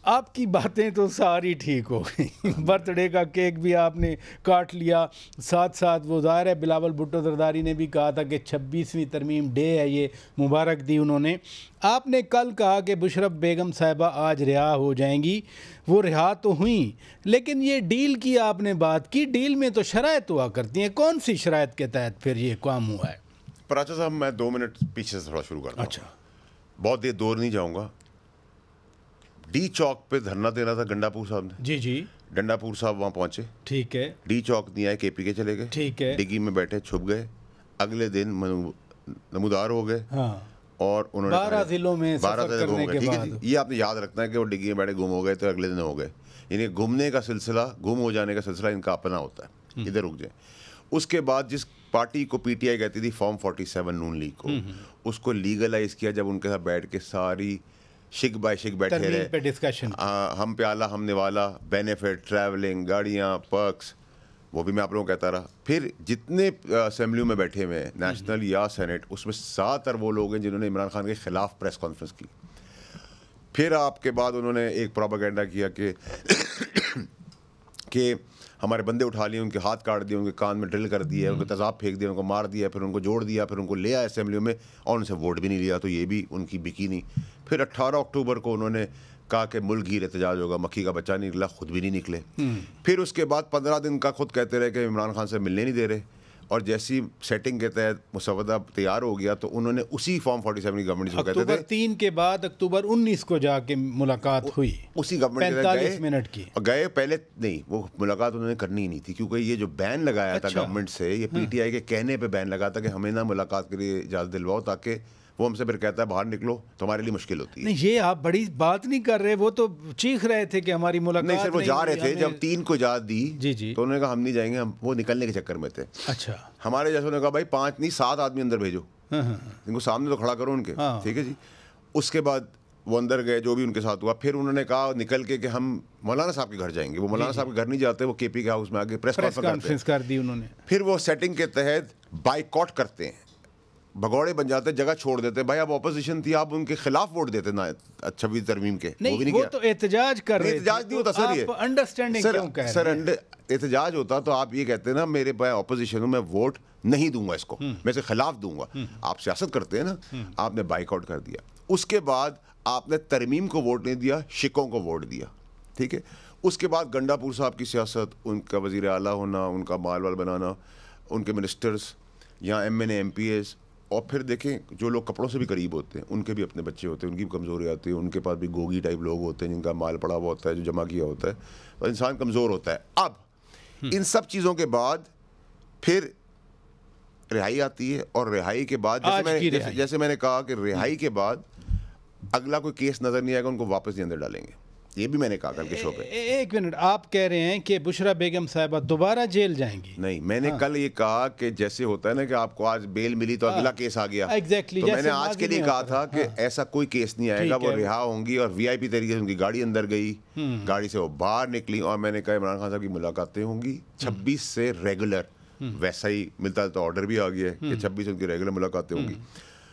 आपकी बातें तो सारी ठीक हो गई। बर्थडे का केक भी आपने काट लिया, साथ साथ वो ज़ाहिर है बिलावल भुट्टो जरदारी ने भी कहा था कि 26वीं तरमीम डे है, ये मुबारक दी उन्होंने। आपने कल कहा कि बुशरत बेगम साहिबा आज रिहा हो जाएंगी, वो रिहा तो हुई, लेकिन ये डील की आपने बात की, डील में तो शराइत हुआ करती हैं, कौन सी शराइत के तहत फिर ये काम हुआ है? पराचा साहब, मैं 2 मिनट पीछे से थोड़ा शुरू करता हूँ। अच्छा, बहुत देर दूर नहीं जाऊँगा। डी चौक पे धरना देना था गंडापुर साहब ने। जी जी, गंडापुर साहब वहाँ पहुँचे, ठीक है, डी चौक नहीं आए, केपी के चले गए, ठीक है, डिग्गी में बैठे छुप गए। अगले दिन नमूदार हो गए, हाँ, और उन्होंने 12 जिलों में 12 सफर जिले घूम करने गए। के ठीक है बाद। जी, ये आपने याद रखना है कि वो डिग्गी में बैठे गुम हो गए तो अगले दिन हो गए। यानी घूमने का सिलसिला, गुम हो जाने का सिलसिला इनका अपना होता है। इधर रुक जाए। उसके बाद जिस पार्टी को पीटीआई कहती थी, फॉर्म 47 नून लीग को, उसको लीगलाइज किया जब उनके साथ बैठ के सारी शिक बाय शिक बैठे रहे पे डिस्कशन, हम प्याला हमने वाला, बेनिफिट, ट्रैवलिंग, गाड़ियाँ, पर्क्स, वो भी मैं आप लोगों को कहता रहा। फिर जितने असेंबली में बैठे हुए हैं, नेशनल या सेनेट, उसमें ज़्यादातर वो लोग हैं जिन्होंने इमरान खान के ख़िलाफ़ प्रेस कॉन्फ्रेंस की। फिर आपके बाद उन्होंने एक प्रोपेगेंडा किया कि हमारे बंदे उठा लिए, उनके हाथ काट दिए, उनके कान में ड्रिल कर दिया, उनको तेज़ाब फेंक दिया, उनको मार दिया, फिर उनको जोड़ दिया, फिर उनको ले आए असेंबली में और उनसे वोट भी नहीं लिया, तो ये भी उनकी बिकी नहीं। फिर 18 अक्टूबर को उन्होंने कहा कि मुल्क गिर एहतजाज होगा, मक्खी का बच्चा नहीं निकला, खुद भी नहीं निकले। फिर उसके बाद 15 दिन का खुद कहते रहे कि इमरान खान से मिलने नहीं दे रहे, और जैसी सेटिंग के तहत मुसवदा तैयार हो गया तो उन्होंने उसी फॉर्म 47 की गवर्नमेंट जो कहते थे, अक्टूबर 3 के बाद अक्टूबर 19 को जाके मुलाकात हुई, उसी गवर्नमेंट 45 मिनट की गए। पहले नहीं, वो मुलाकात उन्होंने करनी ही नहीं थी, क्योंकि ये जो बैन लगाया था गवर्नमेंट से, ये पीटीआई के कहने पे बैन लगा था कि हमें ना मुलाकात के लिए इजाज़त दिलवाओ, ताकि वो हमसे फिर कहता है बाहर निकलो तो हमारे लिए मुश्किल होती है। नहीं, ये आप बड़ी बात नहीं कर रहे, वो तो चीख रहे थे कि हमारी मुलाकात नहीं सर, वो जा रहे थे जब 3 को इजाज़त दी, जी जी, तो उन्होंने कहा हम नहीं जाएंगे, हम वो निकलने के चक्कर में थे। अच्छा, हमारे जैसे ने कहा भाई 5 नहीं 7 आदमी अंदर भेजो, इनको सामने तो खड़ा करो उनके, ठीक है जी। उसके बाद वो अंदर गए, जो भी उनके साथ हुआ। फिर उन्होंने कहा निकल के कि हम मौलाना साहब के घर जाएंगे। वो मौलाना साहब के घर नहीं जाते, वो केपी के हाउस में आके प्रेस कॉन्फ्रेंस कर दी उन्होंने। फिर वो सेटिंग के तहत बाइकॉट करते हैं, भगौड़े बन जाते, जगह छोड़ देते। भाई अब ऑपोजिशन थी, आप उनके खिलाफ वोट देते ना 26वीं तरमीम के, नहीं, वो भी नहीं वो किया। तो एहतजाज कर रहे थे। एहतजाज नहीं होता सर, ये अंडरस्टैंडिंग क्यों कह रहे हैं? एहतजाज होता तो आप ये कहते ना मेरे पास ऑपोजिशन हूँ, मैं वोट नहीं दूंगा इसको, मैं इसके खिलाफ दूंगा। आप सियासत करते हैं ना, आपने बाइकआउट कर दिया। उसके बाद आपने तरमीम को वोट नहीं दिया, शिकों को वोट दिया, ठीक है। उसके बाद गंडापुर साहब की सियासत, उनका वज़ीर आला होना, उनका माल वाल बनाना, उनके मिनिस्टर्स या MNA MPs, और फिर देखें जो लोग कपड़ों से भी करीब होते हैं उनके भी अपने बच्चे होते हैं, उनकी भी कमज़ोरी आती है, उनके पास भी गोगी टाइप लोग होते हैं जिनका माल पड़ा हुआ होता है, जो जमा किया होता है, और इंसान कमज़ोर होता है। अब इन सब चीज़ों के बाद फिर रिहाई आती है, और रिहाई के बाद जैसे मैंने कहा कि रिहाई के बाद अगला कोई केस नज़र नहीं आएगा, उनको वापस अंदर डालेंगे। ये भी मैंने कहा कल के शो पे। एक मिनट, आप कह रहे हैं कि बुशरा बेगम साहिबा दोबारा जेल जाएंगी? नहीं, मैंने कल ये कहा कि जैसे होता है ना कि आपको आज बेल मिली तो अगला केस आ गया, एग्जैक्टली, तो मैंने आज के लिए कहा था कि ऐसा कोई केस नहीं आएगा, वो रिहा होंगी और VIP तरीके से उनकी गाड़ी अंदर गई, गाड़ी से वो बाहर निकली, और मैंने कहा इमरान खान साहब की मुलाकातें होंगी 26 से रेगुलर, वैसा ही मिलता तो ऑर्डर भी आ गया है कि 26 से उनकी रेगुलर मुलाकातें होंगी।